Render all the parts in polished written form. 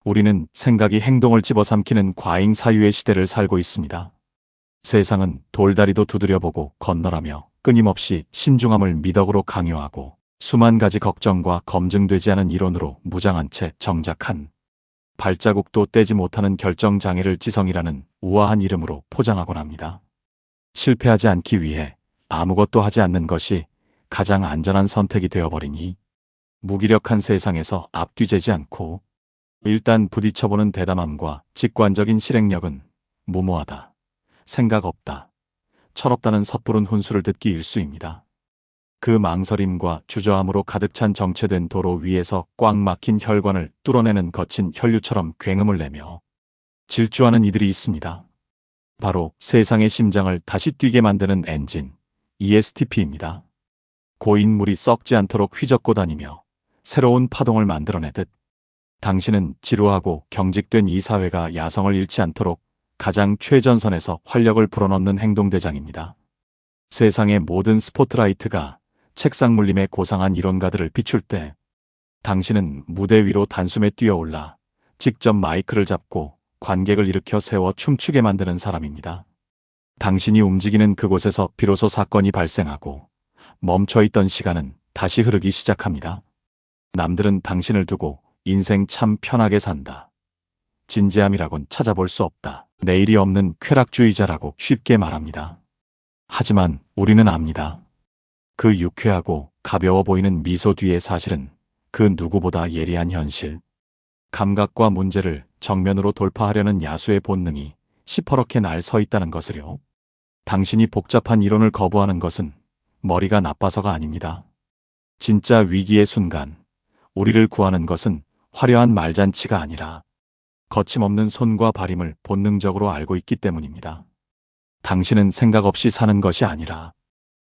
우리는 생각이 행동을 집어삼키는 과잉 사유의 시대를 살고 있습니다. 세상은 돌다리도 두드려보고 건너라며 끊임없이 신중함을 미덕으로 강요하고 수만 가지 걱정과 검증되지 않은 이론으로 무장한 채 정작 한 발자국도 떼지 못하는 결정장애를 지성이라는 우아한 이름으로 포장하곤 합니다. 실패하지 않기 위해 아무것도 하지 않는 것이 가장 안전한 선택이 되어버리니 무기력한 세상에서 앞뒤재지 않고 일단 부딪혀보는 대담함과 직관적인 실행력은 무모하다, 생각 없다, 철없다는 섣부른 훈수를 듣기 일쑤입니다. 그 망설임과 주저함으로 가득 찬 정체된 도로 위에서 꽉 막힌 혈관을 뚫어내는 거친 혈류처럼 굉음을 내며 질주하는 이들이 있습니다. 바로 세상의 심장을 다시 뛰게 만드는 엔진, ESTP입니다. 고인 물이 썩지 않도록 휘젓고 다니며 새로운 파동을 만들어내듯 당신은 지루하고 경직된 이 사회가 야성을 잃지 않도록 가장 최전선에서 활력을 불어넣는 행동대장입니다. 세상의 모든 스포트라이트가 책상 물림의 고상한 이론가들을 비출 때 당신은 무대 위로 단숨에 뛰어올라 직접 마이크를 잡고 관객을 일으켜 세워 춤추게 만드는 사람입니다. 당신이 움직이는 그곳에서 비로소 사건이 발생하고 멈춰있던 시간은 다시 흐르기 시작합니다. 남들은 당신을 두고 인생 참 편하게 산다, 진지함이라곤 찾아볼 수 없다, 내일이 없는 쾌락주의자라고 쉽게 말합니다. 하지만 우리는 압니다. 그 유쾌하고 가벼워 보이는 미소 뒤에 사실은 그 누구보다 예리한 현실, 감각과 문제를 정면으로 돌파하려는 야수의 본능이 시퍼렇게 날 서 있다는 것을요. 당신이 복잡한 이론을 거부하는 것은 머리가 나빠서가 아닙니다. 진짜 위기의 순간, 우리를 구하는 것은 화려한 말잔치가 아니라 거침없는 손과 발임을 본능적으로 알고 있기 때문입니다. 당신은 생각 없이 사는 것이 아니라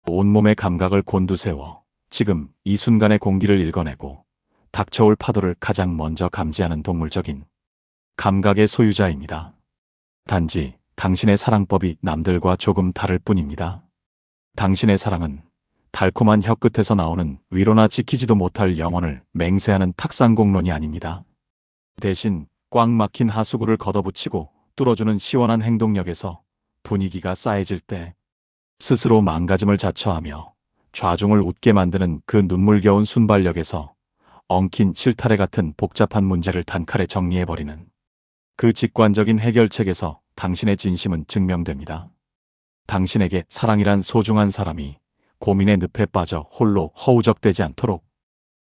온몸의 감각을 곤두세워 지금 이 순간의 공기를 읽어내고 닥쳐올 파도를 가장 먼저 감지하는 동물적인 감각의 소유자입니다. 단지 당신의 사랑법이 남들과 조금 다를 뿐입니다. 당신의 사랑은 달콤한 혀끝에서 나오는 위로나 지키지도 못할 영혼을 맹세하는 탁상공론이 아닙니다. 대신 꽉 막힌 하수구를 걷어붙이고 뚫어주는 시원한 행동력에서 분위기가 싸해질 때 스스로 망가짐을 자처하며 좌중을 웃게 만드는 그 눈물겨운 순발력에서 엉킨 실타래 같은 복잡한 문제를 단칼에 정리해버리는 그 직관적인 해결책에서 당신의 진심은 증명됩니다. 당신에게 사랑이란 소중한 사람이 고민의 늪에 빠져 홀로 허우적대지 않도록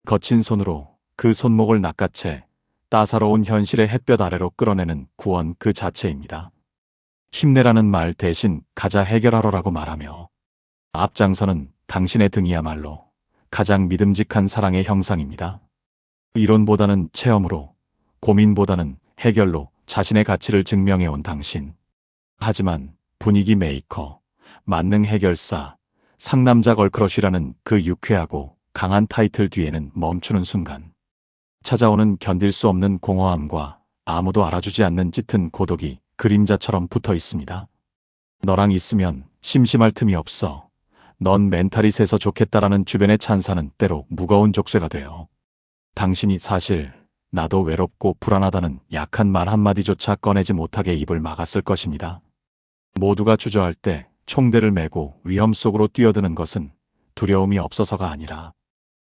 거친 손으로 그 손목을 낚아채 따사로운 현실의 햇볕 아래로 끌어내는 구원 그 자체입니다. 힘내라는 말 대신 가자 해결하러라고 말하며 앞장서는 당신의 등이야말로 가장 믿음직한 사랑의 형상입니다. 이론보다는 체험으로, 고민보다는 해결로 자신의 가치를 증명해온 당신. 하지만 분위기 메이커, 만능 해결사, 상남자 걸크러쉬라는 그 유쾌하고 강한 타이틀 뒤에는 멈추는 순간 찾아오는 견딜 수 없는 공허함과 아무도 알아주지 않는 짙은 고독이 그림자처럼 붙어 있습니다. 너랑 있으면 심심할 틈이 없어. 넌 멘탈이 세서 좋겠다라는 주변의 찬사는 때로 무거운 족쇄가 돼요. 당신이 사실 나도 외롭고 불안하다는 약한 말 한마디조차 꺼내지 못하게 입을 막았을 것입니다. 모두가 주저할 때 총대를 메고 위험 속으로 뛰어드는 것은 두려움이 없어서가 아니라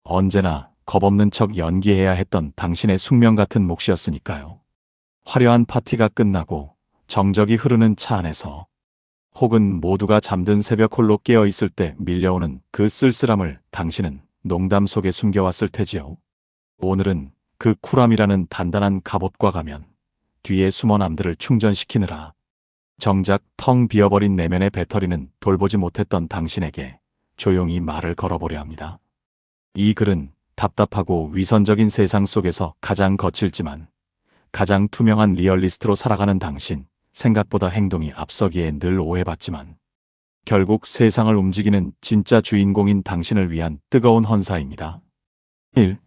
언제나 겁없는 척 연기해야 했던 당신의 숙명 같은 몫이었으니까요. 화려한 파티가 끝나고 정적이 흐르는 차 안에서 혹은 모두가 잠든 새벽 홀로 깨어있을 때 밀려오는 그 쓸쓸함을 당신은 농담 속에 숨겨왔을 테지요. 오늘은 그 쿨함이라는 단단한 갑옷과 가면 뒤에 숨어 남들을 충전시키느라 정작 텅 비어버린 내면의 배터리는 돌보지 못했던 당신에게 조용히 말을 걸어보려 합니다. 이 글은 답답하고 위선적인 세상 속에서 가장 거칠지만 가장 투명한 리얼리스트로 살아가는 당신, 생각보다 행동이 앞서기에 늘 오해받지만 결국 세상을 움직이는 진짜 주인공인 당신을 위한 뜨거운 헌사입니다. 1.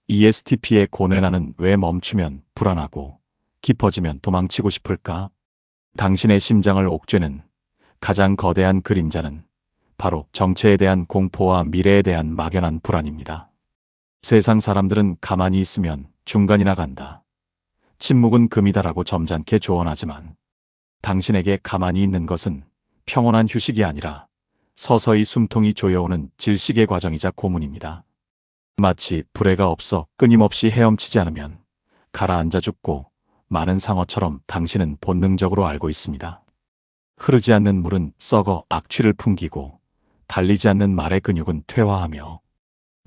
ESTP의 고뇌나는 왜 멈추면 불안하고 깊어지면 도망치고 싶을까? 당신의 심장을 옥죄는 가장 거대한 그림자는 바로 정체에 대한 공포와 미래에 대한 막연한 불안입니다. 세상 사람들은 가만히 있으면 중간이나 간다. 침묵은 금이다라고 점잖게 조언하지만 당신에게 가만히 있는 것은 평온한 휴식이 아니라 서서히 숨통이 조여오는 질식의 과정이자 고문입니다. 마치 불에가 없어 끊임없이 헤엄치지 않으면 가라앉아 죽고 마는 상어처럼 당신은 본능적으로 알고 있습니다. 흐르지 않는 물은 썩어 악취를 풍기고 달리지 않는 말의 근육은 퇴화하며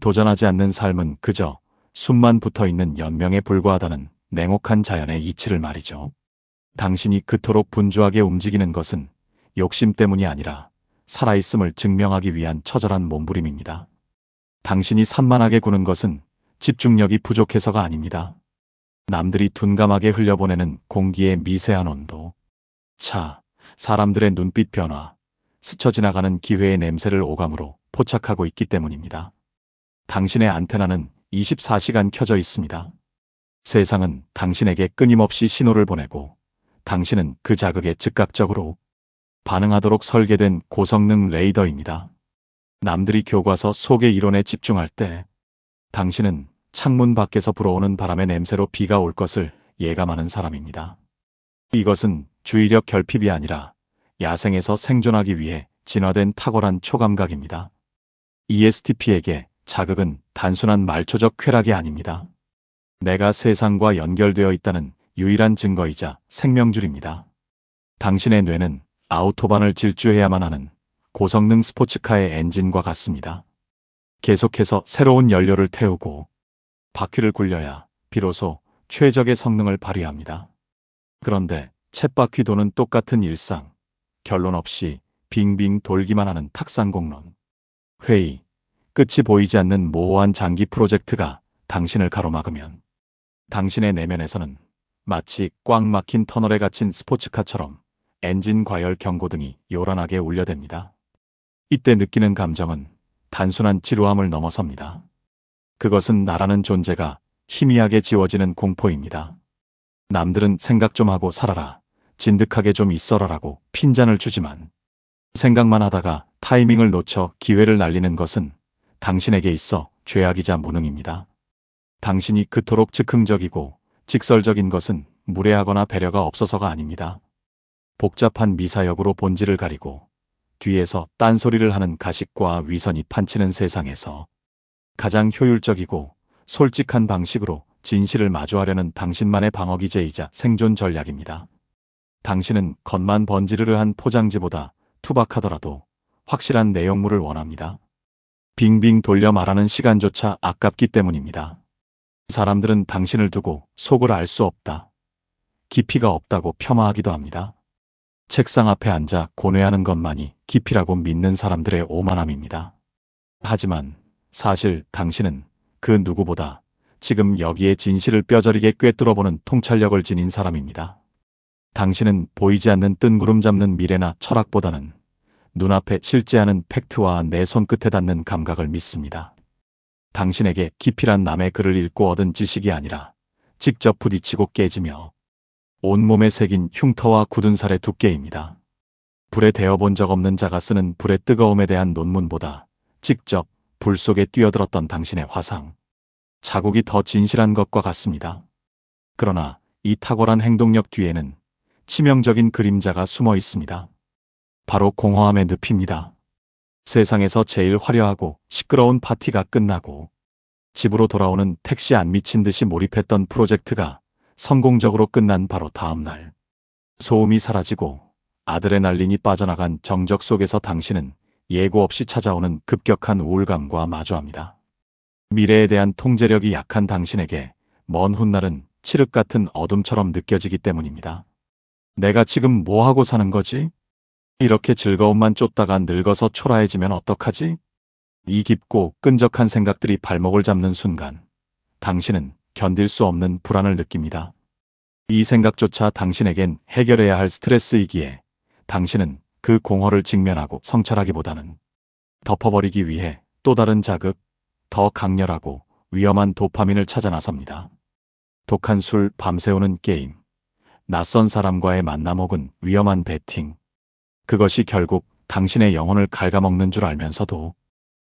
도전하지 않는 삶은 그저 숨만 붙어있는 연명에 불과하다는 냉혹한 자연의 이치를 말이죠. 당신이 그토록 분주하게 움직이는 것은 욕심 때문이 아니라 살아있음을 증명하기 위한 처절한 몸부림입니다. 당신이 산만하게 구는 것은 집중력이 부족해서가 아닙니다. 남들이 둔감하게 흘려보내는 공기의 미세한 온도, 차, 사람들의 눈빛 변화, 스쳐 지나가는 기회의 냄새를 오감으로 포착하고 있기 때문입니다. 당신의 안테나는 24시간 켜져 있습니다. 세상은 당신에게 끊임없이 신호를 보내고 당신은 그 자극에 즉각적으로 반응하도록 설계된 고성능 레이더입니다. 남들이 교과서 속의 이론에 집중할 때 당신은 창문 밖에서 불어오는 바람의 냄새로 비가 올 것을 예감하는 사람입니다. 이것은 주의력 결핍이 아니라 야생에서 생존하기 위해 진화된 탁월한 초감각입니다. ESTP에게 자극은 단순한 말초적 쾌락이 아닙니다. 내가 세상과 연결되어 있다는 유일한 증거이자 생명줄입니다. 당신의 뇌는 아우토반을 질주해야만 하는 고성능 스포츠카의 엔진과 같습니다. 계속해서 새로운 연료를 태우고 바퀴를 굴려야 비로소 최적의 성능을 발휘합니다. 그런데 쳇바퀴 도는 똑같은 일상, 결론 없이 빙빙 돌기만 하는 탁상공론, 회의, 끝이 보이지 않는 모호한 장기 프로젝트가 당신을 가로막으면 당신의 내면에서는 마치 꽉 막힌 터널에 갇힌 스포츠카처럼 엔진 과열 경고등이 요란하게 울려댑니다. 이때 느끼는 감정은 단순한 지루함을 넘어섭니다. 그것은 나라는 존재가 희미하게 지워지는 공포입니다. 남들은 생각 좀 하고 살아라, 진득하게 좀 있어라라고 핀잔을 주지만 생각만 하다가 타이밍을 놓쳐 기회를 날리는 것은 당신에게 있어 죄악이자 무능입니다. 당신이 그토록 즉흥적이고 직설적인 것은 무례하거나 배려가 없어서가 아닙니다. 복잡한 미사역으로 본질을 가리고 뒤에서 딴소리를 하는 가식과 위선이 판치는 세상에서 가장 효율적이고 솔직한 방식으로 진실을 마주하려는 당신만의 방어기제이자 생존 전략입니다. 당신은 겉만 번지르르한 포장지보다 투박하더라도 확실한 내용물을 원합니다. 빙빙 돌려 말하는 시간조차 아깝기 때문입니다. 사람들은 당신을 두고 속을 알 수 없다, 깊이가 없다고 폄하하기도 합니다. 책상 앞에 앉아 고뇌하는 것만이 깊이라고 믿는 사람들의 오만함입니다. 하지만 사실 당신은 그 누구보다 지금 여기에 진실을 뼈저리게 꿰뚫어보는 통찰력을 지닌 사람입니다. 당신은 보이지 않는 뜬구름 잡는 미래나 철학보다는 눈앞에 실제하는 팩트와 내 손끝에 닿는 감각을 믿습니다. 당신에게 깊이란 남의 글을 읽고 얻은 지식이 아니라 직접 부딪히고 깨지며 온몸에 새긴 흉터와 굳은 살의 두께입니다. 불에 데워본 적 없는 자가 쓰는 불의 뜨거움에 대한 논문보다 직접 불 속에 뛰어들었던 당신의 화상, 자국이 더 진실한 것과 같습니다. 그러나 이 탁월한 행동력 뒤에는 치명적인 그림자가 숨어 있습니다. 바로 공허함의 늪입니다. 세상에서 제일 화려하고 시끄러운 파티가 끝나고 집으로 돌아오는 택시 안 미친 듯이 몰입했던 프로젝트가 성공적으로 끝난 바로 다음 날, 소음이 사라지고 아드레날린이 빠져나간 정적 속에서 당신은 예고 없이 찾아오는 급격한 우울감과 마주합니다. 미래에 대한 통제력이 약한 당신에게 먼 훗날은 칠흑 같은 어둠처럼 느껴지기 때문입니다. 내가 지금 뭐 하고 사는 거지? 이렇게 즐거움만 쫓다가 늙어서 초라해지면 어떡하지? 이 깊고 끈적한 생각들이 발목을 잡는 순간 당신은 견딜 수 없는 불안을 느낍니다. 이 생각조차 당신에겐 해결해야 할 스트레스이기에 당신은 그 공허를 직면하고 성찰하기보다는 덮어버리기 위해 또 다른 자극, 더 강렬하고 위험한 도파민을 찾아 나섭니다. 독한 술, 밤새우는 게임, 낯선 사람과의 만남 혹은 위험한 배팅. 그것이 결국 당신의 영혼을 갉아먹는 줄 알면서도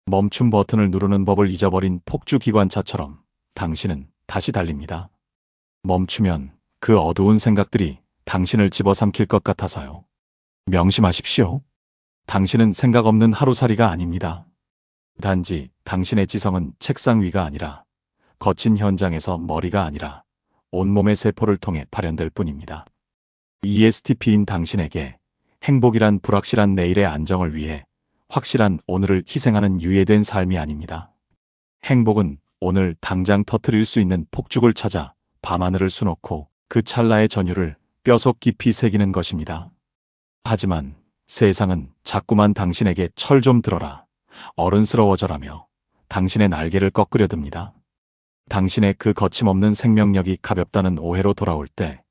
멈춤 버튼을 누르는 법을 잊어버린 폭주기관차처럼 당신은 다시 달립니다. 멈추면 그 어두운 생각들이 당신을 집어삼킬 것 같아서요. 명심하십시오. 당신은 생각 없는 하루살이가 아닙니다. 단지 당신의 지성은 책상 위가 아니라 거친 현장에서 머리가 아니라 온몸의 세포를 통해 발현될 뿐입니다. ESTP인 당신에게 행복이란 불확실한 내일의 안정을 위해 확실한 오늘을 희생하는 유예된 삶이 아닙니다. 행복은 오늘 당장 터뜨릴 수 있는 폭죽을 찾아 밤하늘을 수놓고 그 찰나의 전율을 뼈속 깊이 새기는 것입니다. 하지만 세상은 자꾸만 당신에게 철 좀 들어라, 어른스러워져라며 당신의 날개를 꺾으려 듭니다. 당신의 그 거침없는 생명력이 가볍다는 오해로 돌아올 때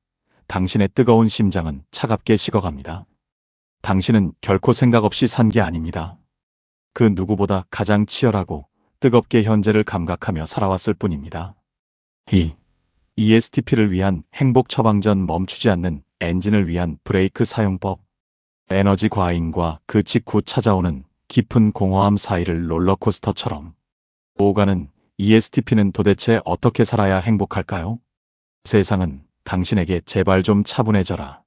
당신의 뜨거운 심장은 차갑게 식어갑니다. 당신은 결코 생각 없이 산 게 아닙니다. 그 누구보다 가장 치열하고 뜨겁게 현재를 감각하며 살아왔을 뿐입니다. ESTP를 위한 행복 처방전, 멈추지 않는 엔진을 위한 브레이크 사용법. 에너지 과잉과 그 직후 찾아오는 깊은 공허함 사이를 롤러코스터처럼 오가는 ESTP는 도대체 어떻게 살아야 행복할까요? 세상은 당신에게 제발 좀 차분해져라,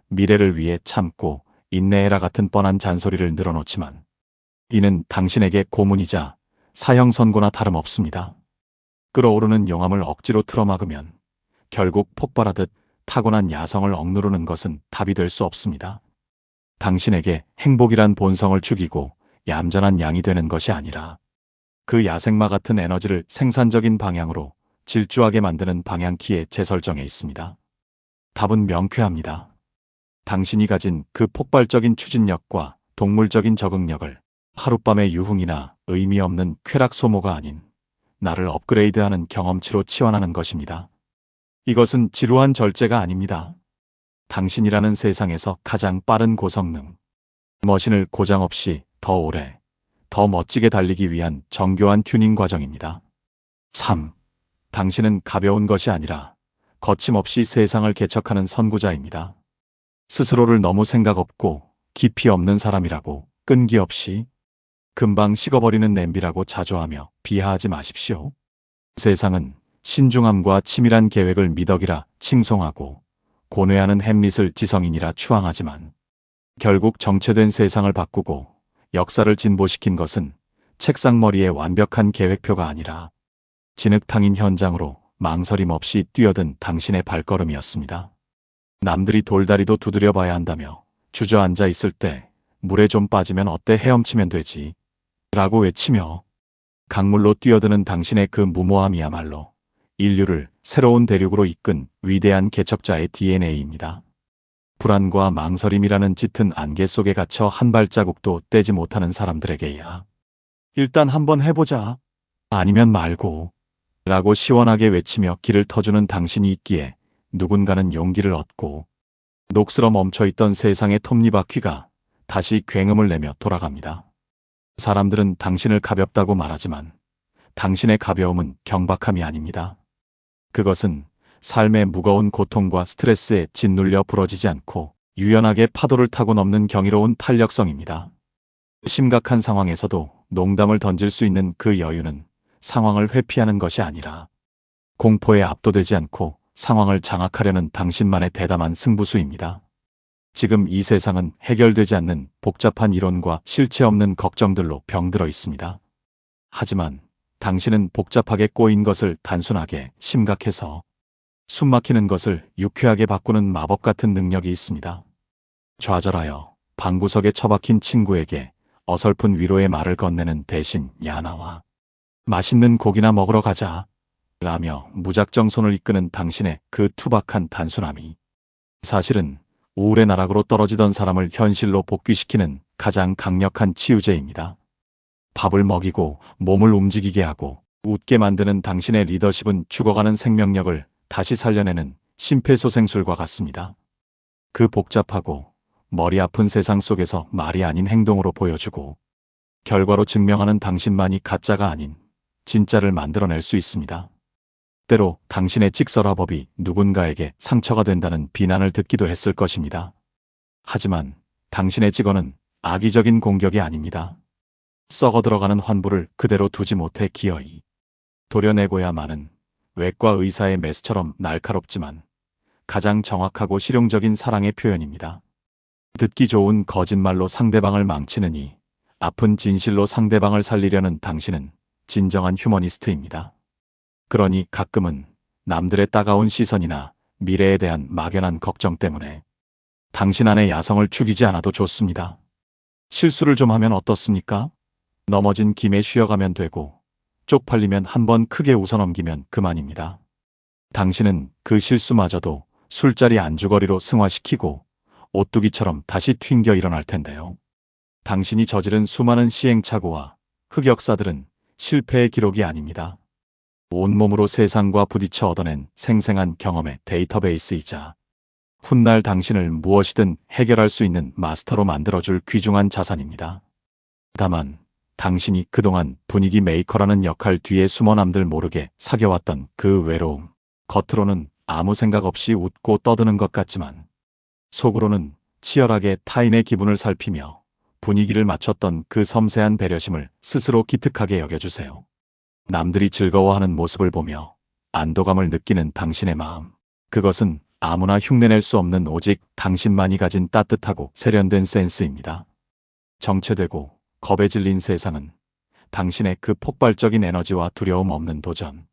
미래를 위해 참고 인내해라 같은 뻔한 잔소리를 늘어놓지만 이는 당신에게 고문이자 사형 선고나 다름없습니다. 끓어오르는 용암을 억지로 틀어막으면 결국 폭발하듯 타고난 야성을 억누르는 것은 답이 될 수 없습니다. 당신에게 행복이란 본성을 죽이고 얌전한 양이 되는 것이 아니라 그 야생마 같은 에너지를 생산적인 방향으로 질주하게 만드는 방향키에 재설정해 있습니다. 답은 명쾌합니다. 당신이 가진 그 폭발적인 추진력과 동물적인 적응력을 하룻밤의 유흥이나 의미 없는 쾌락 소모가 아닌 나를 업그레이드하는 경험치로 치환하는 것입니다. 이것은 지루한 절제가 아닙니다. 당신이라는 세상에서 가장 빠른 고성능 머신을 고장 없이 더 오래, 더 멋지게 달리기 위한 정교한 튜닝 과정입니다. 3. 당신은 가벼운 것이 아니라 거침없이 세상을 개척하는 선구자입니다. 스스로를 너무 생각 없고 깊이 없는 사람이라고 끈기 없이 금방 식어버리는 냄비라고 자조하며 비하하지 마십시오. 세상은 신중함과 치밀한 계획을 미덕이라 칭송하고 고뇌하는 햄릿을 지성인이라 추앙하지만 결국 정체된 세상을 바꾸고 역사를 진보시킨 것은 책상머리의 완벽한 계획표가 아니라 진흙탕인 현장으로 망설임 없이 뛰어든 당신의 발걸음이었습니다. 남들이 돌다리도 두드려 봐야 한다며 주저앉아 있을 때 물에 좀 빠지면 어때, 헤엄치면 되지 라고 외치며 강물로 뛰어드는 당신의 그 무모함이야말로 인류를 새로운 대륙으로 이끈 위대한 개척자의 DNA입니다. 불안과 망설임이라는 짙은 안개 속에 갇혀 한 발자국도 떼지 못하는 사람들에게야 일단 한번 해보자, 아니면 말고 라고 시원하게 외치며 길을 터주는 당신이 있기에 누군가는 용기를 얻고 녹슬어 멈춰있던 세상의 톱니바퀴가 다시 굉음을 내며 돌아갑니다. 사람들은 당신을 가볍다고 말하지만 당신의 가벼움은 경박함이 아닙니다. 그것은 삶의 무거운 고통과 스트레스에 짓눌려 부러지지 않고 유연하게 파도를 타고 넘는 경이로운 탄력성입니다. 심각한 상황에서도 농담을 던질 수 있는 그 여유는 상황을 회피하는 것이 아니라 공포에 압도되지 않고 상황을 장악하려는 당신만의 대담한 승부수입니다. 지금 이 세상은 해결되지 않는 복잡한 이론과 실체 없는 걱정들로 병들어 있습니다. 하지만 당신은 복잡하게 꼬인 것을 단순하게 심각해서 숨막히는 것을 유쾌하게 바꾸는 마법 같은 능력이 있습니다. 좌절하여 방구석에 처박힌 친구에게 어설픈 위로의 말을 건네는 대신 야나와 맛있는 고기나 먹으러 가자 라며 무작정 손을 이끄는 당신의 그 투박한 단순함이 사실은 우울의 나락으로 떨어지던 사람을 현실로 복귀시키는 가장 강력한 치유제입니다. 밥을 먹이고 몸을 움직이게 하고 웃게 만드는 당신의 리더십은 죽어가는 생명력을 다시 살려내는 심폐소생술과 같습니다. 그 복잡하고 머리 아픈 세상 속에서 말이 아닌 행동으로 보여주고 결과로 증명하는 당신만이 가짜가 아닌 진짜를 만들어낼 수 있습니다. 때로 당신의 직설화법이 누군가에게 상처가 된다는 비난을 듣기도 했을 것입니다. 하지만 당신의 직언은 악의적인 공격이 아닙니다. 썩어 들어가는 환부를 그대로 두지 못해 기어이 도려내고야 마는 외과 의사의 메스처럼 날카롭지만 가장 정확하고 실용적인 사랑의 표현입니다. 듣기 좋은 거짓말로 상대방을 망치느니 아픈 진실로 상대방을 살리려는 당신은 진정한 휴머니스트입니다. 그러니 가끔은 남들의 따가운 시선이나 미래에 대한 막연한 걱정 때문에 당신 안의 야성을 죽이지 않아도 좋습니다. 실수를 좀 하면 어떻습니까? 넘어진 김에 쉬어가면 되고 쪽팔리면 한번 크게 웃어넘기면 그만입니다. 당신은 그 실수마저도 술자리 안주거리로 승화시키고 오뚜기처럼 다시 튕겨 일어날 텐데요. 당신이 저지른 수많은 시행착오와 흑역사들은 실패의 기록이 아닙니다. 온몸으로 세상과 부딪혀 얻어낸 생생한 경험의 데이터베이스이자 훗날 당신을 무엇이든 해결할 수 있는 마스터로 만들어줄 귀중한 자산입니다. 다만 당신이 그동안 분위기 메이커라는 역할 뒤에 숨어 남들 모르게 사겨왔던 그 외로움, 겉으로는 아무 생각 없이 웃고 떠드는 것 같지만 속으로는 치열하게 타인의 기분을 살피며 분위기를 맞췄던 그 섬세한 배려심을 스스로 기특하게 여겨주세요. 남들이 즐거워하는 모습을 보며 안도감을 느끼는 당신의 마음, 그것은 아무나 흉내낼 수 없는 오직 당신만이 가진 따뜻하고 세련된 센스입니다. 정체되고 겁에 질린 세상은 당신의 그 폭발적인 에너지와 두려움 없는 도전,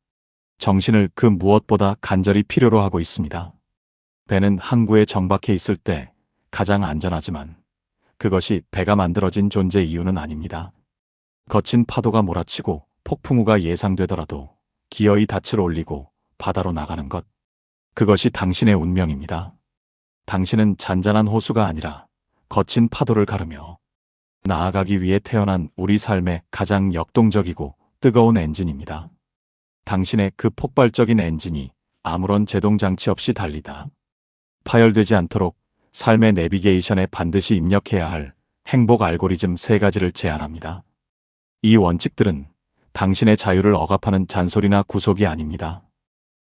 정신을 그 무엇보다 간절히 필요로 하고 있습니다. 배는 항구에 정박해 있을 때 가장 안전하지만 그것이 배가 만들어진 존재 이유는 아닙니다. 거친 파도가 몰아치고 폭풍우가 예상되더라도 기어이 닻을 올리고 바다로 나가는 것, 그것이 당신의 운명입니다. 당신은 잔잔한 호수가 아니라 거친 파도를 가르며 나아가기 위해 태어난 우리 삶의 가장 역동적이고 뜨거운 엔진입니다. 당신의 그 폭발적인 엔진이 아무런 제동장치 없이 달리다 파열되지 않도록 삶의 내비게이션에 반드시 입력해야 할 행복 알고리즘 3가지를 제안합니다. 이 원칙들은 당신의 자유를 억압하는 잔소리나 구속이 아닙니다.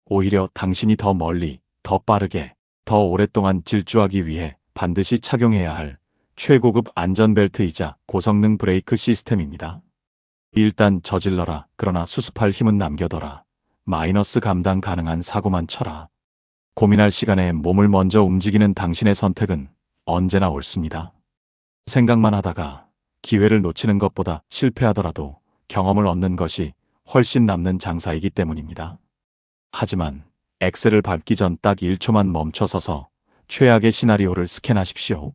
오히려 당신이 더 멀리, 더 빠르게, 더 오랫동안 질주하기 위해 반드시 착용해야 할 최고급 안전벨트이자 고성능 브레이크 시스템입니다. 일단 저질러라. 그러나 수습할 힘은 남겨둬라. 마이너스 감당 가능한 사고만 쳐라. 고민할 시간에 몸을 먼저 움직이는 당신의 선택은 언제나 옳습니다. 생각만 하다가 기회를 놓치는 것보다 실패하더라도 경험을 얻는 것이 훨씬 남는 장사이기 때문입니다. 하지만 엑셀을 밟기 전 딱 1초만 멈춰서서 최악의 시나리오를 스캔하십시오.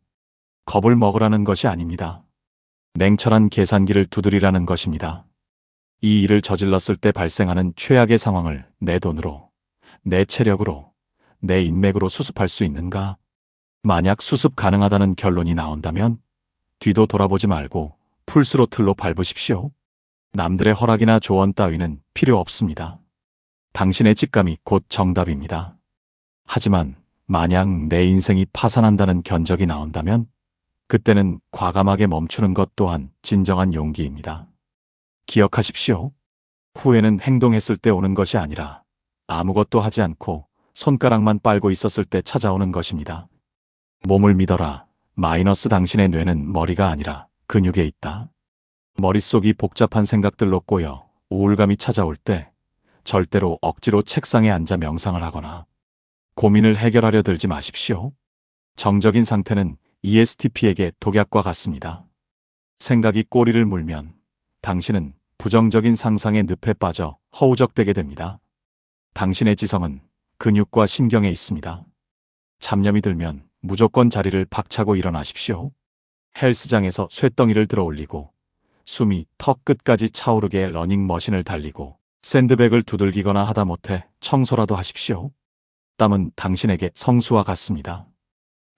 겁을 먹으라는 것이 아닙니다. 냉철한 계산기를 두드리라는 것입니다. 이 일을 저질렀을 때 발생하는 최악의 상황을 내 돈으로, 내 체력으로, 내 인맥으로 수습할 수 있는가? 만약 수습 가능하다는 결론이 나온다면 뒤도 돌아보지 말고 풀스로틀로 밟으십시오. 남들의 허락이나 조언 따위는 필요 없습니다. 당신의 직감이 곧 정답입니다. 하지만 만약 내 인생이 파산한다는 견적이 나온다면 그때는 과감하게 멈추는 것 또한 진정한 용기입니다. 기억하십시오. 후회는 행동했을 때 오는 것이 아니라 아무것도 하지 않고 손가락만 빨고 있었을 때 찾아오는 것입니다. 몸을 믿어라. 마이너스 당신의 뇌는 머리가 아니라 근육에 있다. 머릿속이 복잡한 생각들로 꼬여 우울감이 찾아올 때 절대로 억지로 책상에 앉아 명상을 하거나 고민을 해결하려 들지 마십시오. 정적인 상태는 ESTP에게 독약과 같습니다. 생각이 꼬리를 물면 당신은 부정적인 상상의 늪에 빠져 허우적대게 됩니다. 당신의 지성은 근육과 신경에 있습니다. 잡념이 들면 무조건 자리를 박차고 일어나십시오. 헬스장에서 쇳덩이를 들어 올리고 숨이 턱 끝까지 차오르게 러닝머신을 달리고 샌드백을 두들기거나 하다못해 청소라도 하십시오. 땀은 당신에게 성수와 같습니다.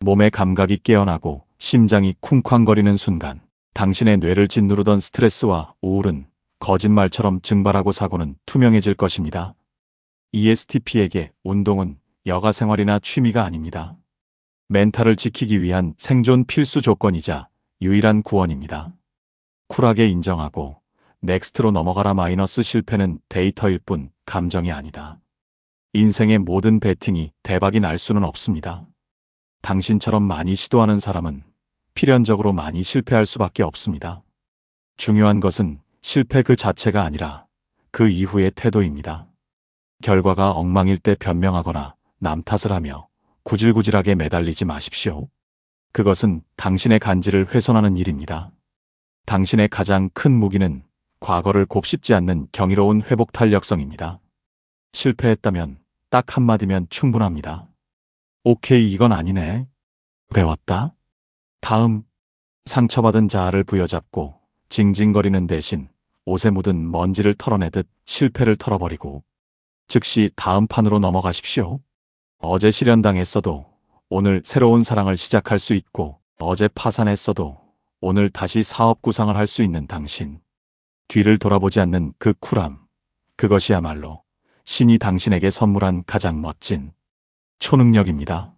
몸의 감각이 깨어나고 심장이 쿵쾅거리는 순간 당신의 뇌를 짓누르던 스트레스와 우울은 거짓말처럼 증발하고 사고는 투명해질 것입니다. ESTP에게 운동은 여가생활이나 취미가 아닙니다. 멘탈을 지키기 위한 생존 필수 조건이자 유일한 구원입니다. 쿨하게 인정하고 넥스트로 넘어가라. 마이너스 실패는 데이터일 뿐 감정이 아니다. 인생의 모든 배팅이 대박이 날 수는 없습니다. 당신처럼 많이 시도하는 사람은 필연적으로 많이 실패할 수밖에 없습니다. 중요한 것은 실패 그 자체가 아니라 그 이후의 태도입니다. 결과가 엉망일 때 변명하거나 남 탓을 하며 구질구질하게 매달리지 마십시오. 그것은 당신의 간지를 훼손하는 일입니다. 당신의 가장 큰 무기는 과거를 곱씹지 않는 경이로운 회복 탄력성입니다. 실패했다면 딱 한마디면 충분합니다. 오케이, 이건 아니네. 배웠다. 다음, 상처받은 자아를 부여잡고 징징거리는 대신 옷에 묻은 먼지를 털어내듯 실패를 털어버리고 즉시 다음 판으로 넘어가십시오. 어제 실현당했어도 오늘 새로운 사랑을 시작할 수 있고, 어제 파산했어도 오늘 다시 사업 구상을 할 수 있는 당신. 뒤를 돌아보지 않는 그 쿨함. 그것이야말로 신이 당신에게 선물한 가장 멋진 초능력입니다.